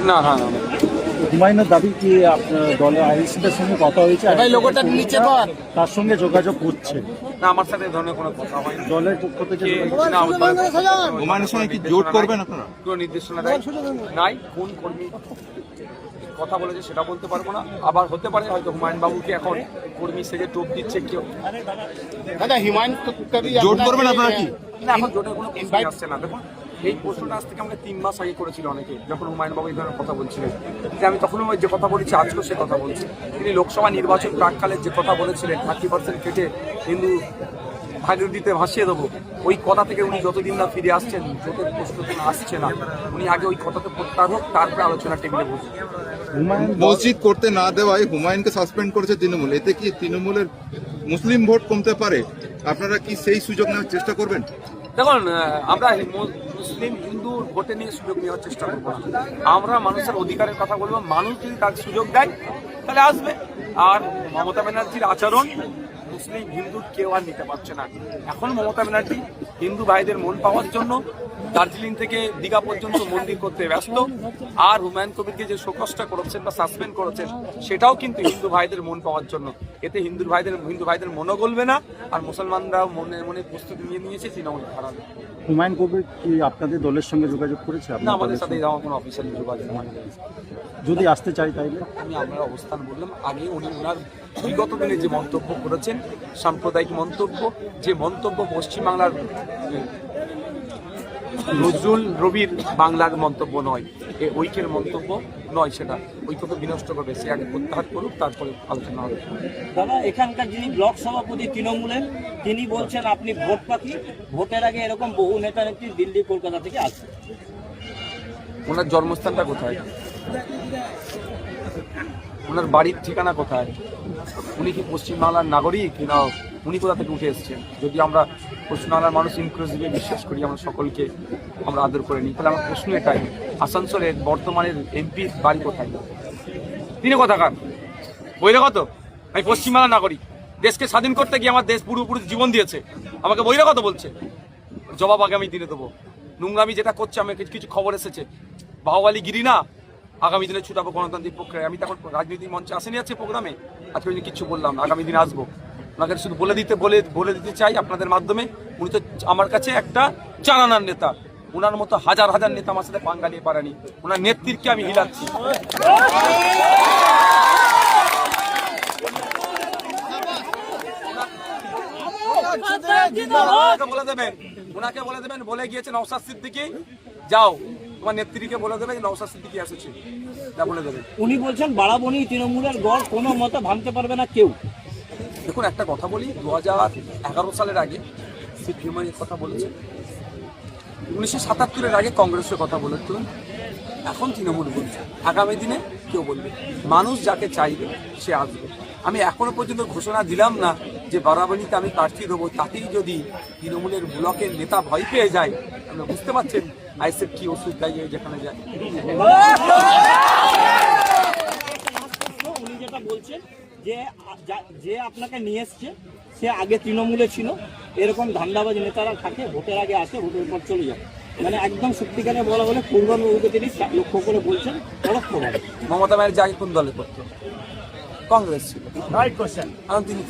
না না না হুমায়ুনের দাবি কি আপনার দলের আইএসসিদের সঙ্গে কথা হয়েছে? তার সঙ্গে যোগাযোগ করছে না, আমার সাথে এই ধরনের কোনো কথা হয়নি। দলের পক্ষ থেকে হুমায়ুনের সঙ্গে কি জোট করবেন আপনারা? কোনো নির্দেশনা দেয় নাই। কোন কর্মী কথা বলেছে সেটা বলতে পারবো না। আবার হতে পারে হয়তো হুমায়ুন বাবুকে এখন কর্মী সেজে টোপ দিচ্ছে কেউ। জোট করবেন আপনারা কি? না, এখন জোটের কোনো প্রশ্নই আসছে না। দেখুন, এই প্রশ্নটা আজ থেকে আমাকে 3 মাস আগে করেছিল অনেকে, যখন হুমায়ুন বাবু এই ধরনের কথা বলছিলেন। যে আমি তখনও যে কথা বলেছি আজকেও সে কথা বলছি। তিনি লোকসভা নির্বাচন প্রাককালে যে কথা বলেছিলেন 30% কেটে হিন্দু ভাগীরথীতে ভাসিয়ে দেবো, ওই কথা থেকে উনি যতদিন না ফিরে আসছেন, জোটের প্রশ্ন কোনো আসছে না। উনি আগে ওই কথাতে প্রত্যাহার হোক, তারপরে আলোচনা টেবিলে বসুন। মসজিদ করতে না দেওয়ায় হুমায়ুনকে সাসপেন্ড করেছে তৃণমূল। এতে কি তৃণমূলের মুসলিম ভোট কমতে পারে? আপনারা কি সেই সুযোগ নেওয়ার চেষ্টা করবেন? দেখুন, আমরা মুসলিম হিন্দু ভোটে নিয়ে সুযোগ নেওয়ার চেষ্টা করবো না। আমরা মানুষের অধিকারের কথা বলবো। মানুষ যদি তার সুযোগ দেয় তাহলে আসবে। আর মমতা ব্যানার্জির আচরণ মুসলিম হিন্দুর কেউ আর নিতে পারছে না। এখন মমতা ব্যানার্জি হিন্দু ভাইদের মন পাওয়ার জন্য দার্জিলিং থেকে দীঘা পর্যন্ত মন্দির করতে ব্যস্ত। আর হুমায়ুন কবিরকে যে শোকজটা করেছেন বা সাসপেন্ড করেছেন, সেটাও কিন্তু হিন্দু ভাইদের মন পাওয়ার জন্য। এতে হিন্দু ভাইদের মনও গলবে না, আর মুসলমানরাও মনে মনে প্রস্তুতি নিয়ে নিয়েছে তৃণমূল হারাবে। হুমায়ুন কবির কি আপনাদের দলের সঙ্গে যোগাযোগ করেছে? না, আমাদের সাথে আমার কোনো অফিসিয়ালি যোগাযোগ হয়নি। যদি আসতে চাই তাইলে আমরা অবস্থান বললাম। আগে উনি ওনার বিগত দিনে যে মন্তব্য করেছেন, সাম্প্রদায়িক মন্তব্য, যে মন্তব্য পশ্চিমবাংলার নজরুল রবির বাংলার মন্তব্য নয়, ঐক্যের মন্তব্য নয়, সেটা ঐক্যকে বিনষ্ট করবে। সে আগে প্রত্যাহার করুক, তারপরে আলোচনা হবে। দাদা, এখানকার যিনি ব্লক সভাপতি তৃণমূলের, তিনি বলছেন আপনি ভোট পাখি। ভোটের আগে এরকম বহু নেতা নেত্রী দিল্লি কলকাতা থেকে আসে। ওনার জন্মস্থানটা কোথায়? ওনার বাড়ির ঠিকানা কোথায়? উনি কি পশ্চিমবাংলার নাগরিক না উনি কোথা থেকে উঠে এসেছেন? যদি আমরা পশ্চিমবাংলার মানুষ ইনক্লুসিভে বিশ্বাস করি, আমরা সকলকে আমরা আদর করে নিই, তাহলে আমার প্রশ্ন এটাই, আসানসোলের বর্তমানের এমপির বাড়ি কোথায়? তিনি কোথাকার? বহিরাগত? আমি পশ্চিমবাংলার নাগরিক। দেশকে স্বাধীন করতে গিয়ে আমার দেশ পুরোপুরি জীবন দিয়েছে, আমাকে বহিরাগত বলছে? জবাব আগামী দিনে দেবো। নোংরামি যেটা করছে, আমি কিছু খবর এসেছে, বাহুবালি গিরি না, আগামী দিনে ছুটাবো গণতান্ত্রিক প্রক্রিয়ায়। আমি তখন রাজনৈতিক মঞ্চে আসেনি আছে প্রোগ্রামে, আজকে আমি কিছু বললাম না, আগামী দিনে আসবো। ওনাকে শুধু বলে দিতে চাই আপনাদের মাধ্যমে, উনি তো আমার কাছে একটা চারানার নেতা। ওনার মতো হাজার হাজার নেতা আমার সাথে পাঙ্গা নিয়ে পারেনি। ওনার নেতৃত্বকে আমি হিলাচ্ছি। ওনাকে বলে দেবেন, বলে গিয়েছে নওশাদ সিদ্দিকী, যাও তোমার নেত্রীকে বলে দেবে নওশাদ সিদ্দিকী এসেছে, তা বলে দেবেন। উনি বলছেন বাড়াবনি তৃণমূলের গড় কোনো মতে ভাঙতে পারবে না কেউ। দেখুন, একটা কথা বলি, 2011 সালের আগে সিপিএমের কথা বলেছেন, 1977-এর আগে কংগ্রেসের কথা বলেছিলেন, এখন তৃণমূল বলছে। আগামী দিনে কেউ বলবে, মানুষ যাকে চাইবে সে আসবে। আমি এখনো পর্যন্ত ঘোষণা দিলাম না যে বারাবণীতে আমি প্রার্থী দেবো, তাতেই যদি তৃণমূলের ব্লকের নেতা ভয় পেয়ে যায়, আপনি বুঝতে পারছেন আইএসএফ কি ওষুধ দেয় যেখানে যায়। উনি যেটা বলছেন যে আপনাকে নিয়ে এসছে সে আগে তৃণমূলে ছিল, এরকম ধান্দাবাজ নেতারা থাকে, ভোটের আগে আসে, ভোটের পর চলে যায়। মানে একদম সত্যিকারে বলা বলে পূর্বানুভূতিকে তিনি লক্ষ্য করে বলছেন পরোক্ষভাবে। মমতা ব্যানার্জি আগে কোন দলে করতো? কংগ্রেস ছিল। এখন তিনি